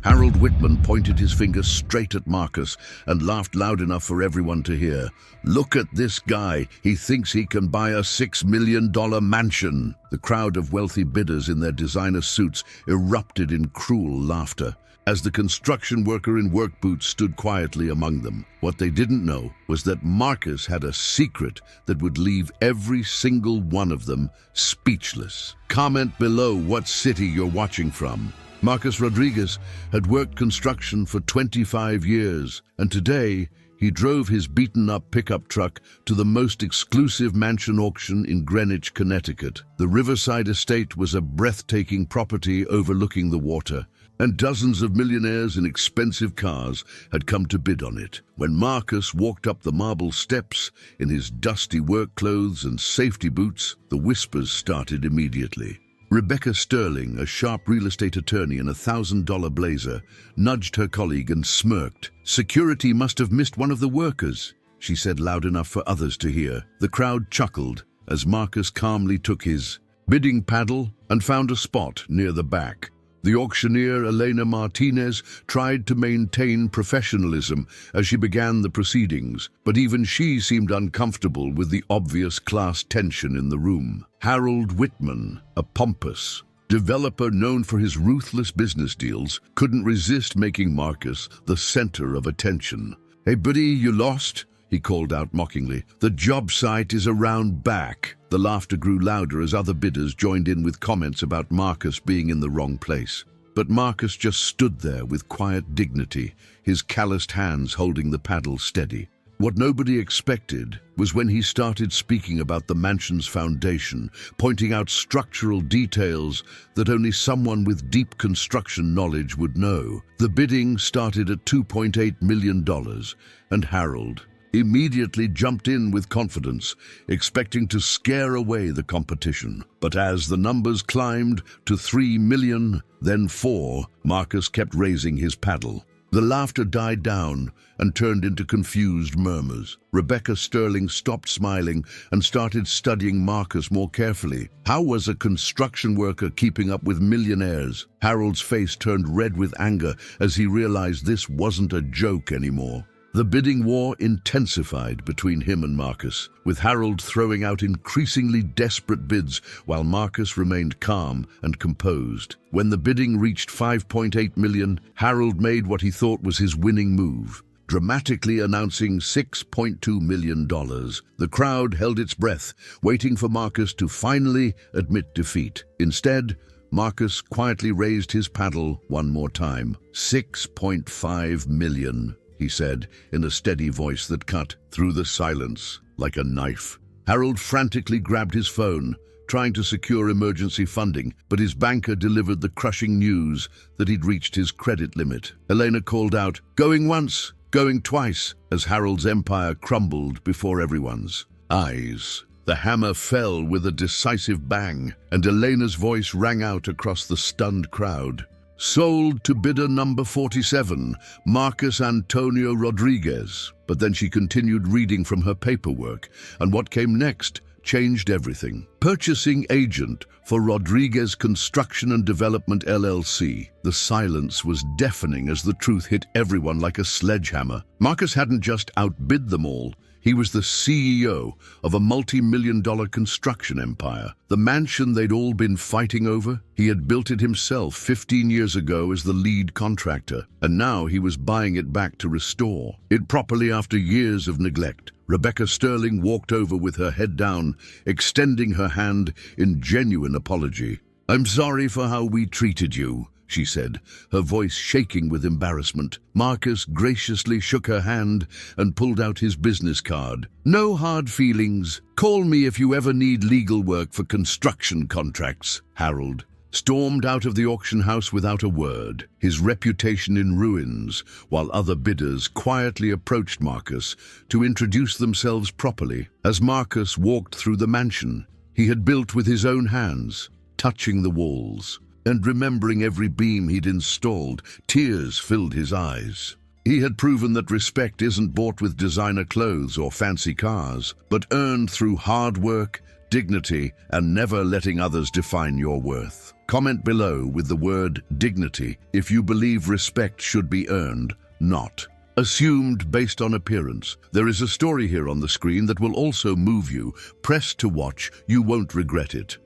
Harold Whitman pointed his finger straight at Marcus and laughed loud enough for everyone to hear. "Look at this guy. He thinks he can buy a $6 million mansion." The crowd of wealthy bidders in their designer suits erupted in cruel laughter as the construction worker in work boots stood quietly among them. What they didn't know was that Marcus had a secret that would leave every single one of them speechless. Comment below what city you're watching from. Marcus Rodriguez had worked construction for 25 years, and today he drove his beaten-up pickup truck to the most exclusive mansion auction in Greenwich, Connecticut. The Riverside Estate was a breathtaking property overlooking the water, and dozens of millionaires in expensive cars had come to bid on it. When Marcus walked up the marble steps in his dusty work clothes and safety boots, the whispers started immediately. Rebecca Sterling, a sharp real estate attorney in a $1,000 blazer, nudged her colleague and smirked. "Security must have missed one of the workers," she said loud enough for others to hear. The crowd chuckled as Marcus calmly took his bidding paddle and found a spot near the back. The auctioneer, Elena Martinez, tried to maintain professionalism as she began the proceedings, but even she seemed uncomfortable with the obvious class tension in the room. Harold Whitman, a pompous developer known for his ruthless business deals, couldn't resist making Marcus the center of attention. "Hey, buddy, you lost?" he called out mockingly. "The job site is around back." The laughter grew louder as other bidders joined in with comments about Marcus being in the wrong place. But Marcus just stood there with quiet dignity, his calloused hands holding the paddle steady. What nobody expected was when he started speaking about the mansion's foundation, pointing out structural details that only someone with deep construction knowledge would know. The bidding started at $2.8 million, and Harold immediately jumped in with confidence, expecting to scare away the competition. But as the numbers climbed to 3 million, then 4, Marcus kept raising his paddle. The laughter died down and turned into confused murmurs. Rebecca Sterling stopped smiling and started studying Marcus more carefully. How was a construction worker keeping up with millionaires? Harold's face turned red with anger as he realized this wasn't a joke anymore. The bidding war intensified between him and Marcus, with Harold throwing out increasingly desperate bids while Marcus remained calm and composed. When the bidding reached $5.8 million, Harold made what he thought was his winning move, dramatically announcing $6.2 million. The crowd held its breath, waiting for Marcus to finally admit defeat. Instead, Marcus quietly raised his paddle one more time. $6.5 million. He said, in a steady voice that cut through the silence like a knife. Harold frantically grabbed his phone, trying to secure emergency funding, but his banker delivered the crushing news that he'd reached his credit limit. Elena called out, "Going once, going twice," as Harold's empire crumbled before everyone's eyes. The hammer fell with a decisive bang, and Elena's voice rang out across the stunned crowd. "Sold to bidder number 47, Marcus Antonio Rodriguez." But then she continued reading from her paperwork, and what came next changed everything. Purchasing agent for Rodriguez Construction and Development LLC. The silence was deafening as the truth hit everyone like a sledgehammer. Marcus hadn't just outbid them all. He was the CEO of a multi-million-dollar construction empire. The mansion they'd all been fighting over, he had built it himself 15 years ago as the lead contractor, and now he was buying it back to restore it properly after years of neglect. Rebecca Sterling walked over with her head down, extending her hand in genuine apology. "I'm sorry for how we treated you," she said, her voice shaking with embarrassment. Marcus graciously shook her hand and pulled out his business card. "No hard feelings. Call me if you ever need legal work for construction contracts." Harold stormed out of the auction house without a word, his reputation in ruins, while other bidders quietly approached Marcus to introduce themselves properly. As Marcus walked through the mansion he had built with his own hands, touching the walls and remembering every beam he'd installed, tears filled his eyes. He had proven that respect isn't bought with designer clothes or fancy cars, but earned through hard work, dignity, and never letting others define your worth. Comment below with the word dignity if you believe respect should be earned, not assumed based on appearance. There is a story here on the screen that will also move you. Press to watch, you won't regret it.